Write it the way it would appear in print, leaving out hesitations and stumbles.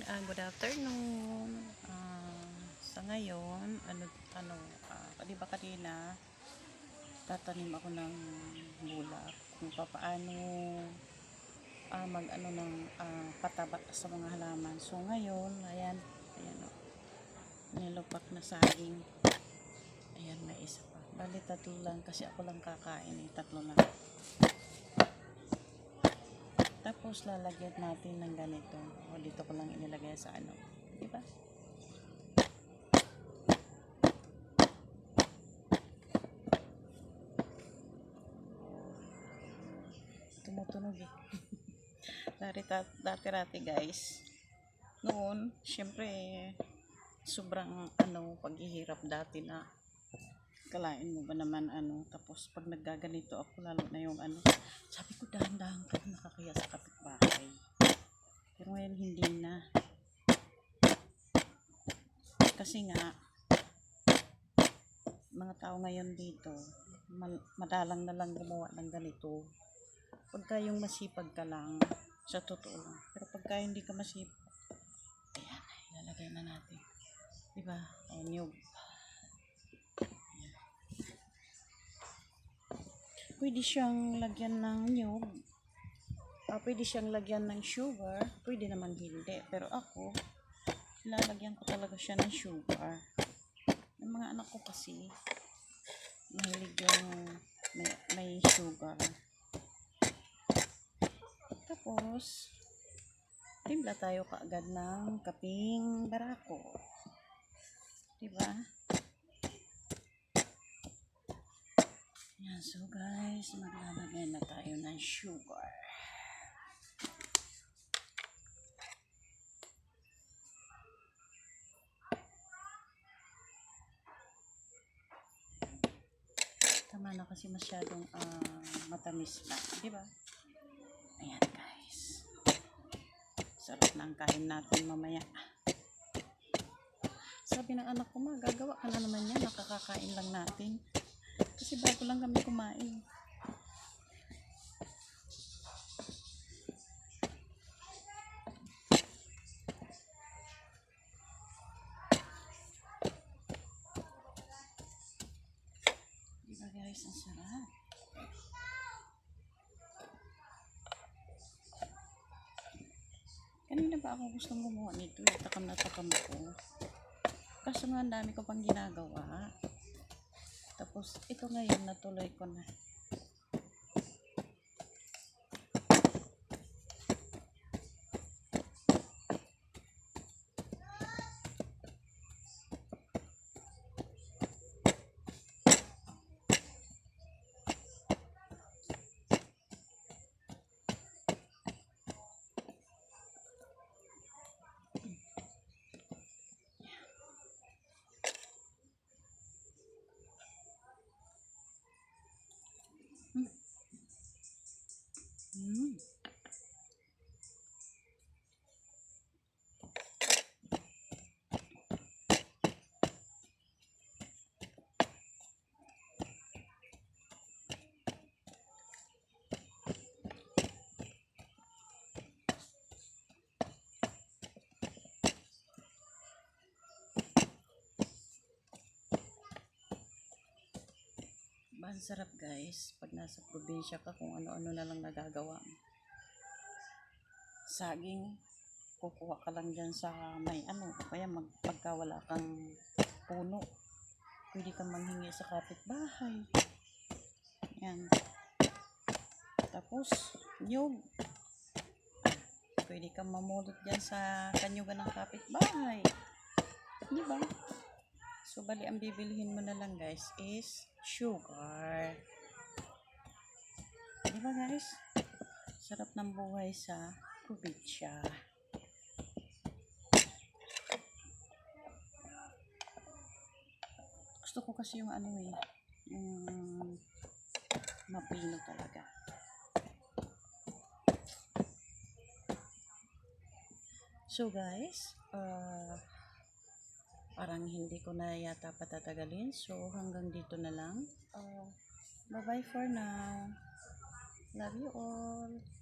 Good afternoon. Sa ngayon, di ba kanina tatanim ako ng bulak kung paano mag-ano ng pataba sa mga halaman. So ngayon, ayan nilupak na saging. Ayan, may isa pa. Bali tatlo lang kasi ako lang kakain, tatlo lang. Tapos lalagyan natin ng ganito. O dito ko lang inilagay sa di ba? Tumutunog eh. Dati guys. Noon, syempre sobrang paghihirap dati na kalain mo ba naman tapos pag naggaganito ako lalo na yung sabi ko dahan-dahan ka nakakaya sa kapitbahay, pero ngayon hindi na kasi nga mga tao ngayon dito madalang na lang gumawa ng ganito pagka yung masipag ka lang sa totoo lang, pero pagka hindi ka masipag, ayan, ilalagay na natin, diba, nyug. Pwede siyang lagyan ng nyug, pwede siyang lagyan ng sugar, pwede naman hindi, pero ako lalagyan ko talaga siya ng sugar. Yung mga anak ko kasi mahilig yung may sugar. Tapos timpla tayo kaagad ng kaping barako, diba? Yan, so guys, maglalagay na tayo ng sugar. Tama na kasi masyadong matamis na, diba? Ayan guys, sarap na ang kain natin mamaya. Sabi ng anak ko, magagawa ka na naman yan, nakakakain lang natin kasi bago lang kami kumain. Diba guys, ang sarap. Kanina ba ako gustong gumawa nito, takam na takam ko, kaso nga ang dami ko pang ginagawa. Tapos ito ngayon natuloy ko na. Ang sarap guys pag nasa probinsya ka, kung ano-ano na lang nagagawa mo. Saging, kukuha ka lang dyan sa may kaya pagka wala kang puno, pwede kang manghingi sa kapitbahay. Yan. Tapos nyug, pwede kang mamulot dyan sa kanyugan ng kapitbahay, diba? So bali ang bibilihin mo na lang guys is sugar. Diba guys? Sarap ng buhay sa probinsya. Gusto ko kasi yung yung mapino talaga. So guys, parang hindi ko na yata patatagalin. So hanggang dito na lang. Bye bye for now. Love you all.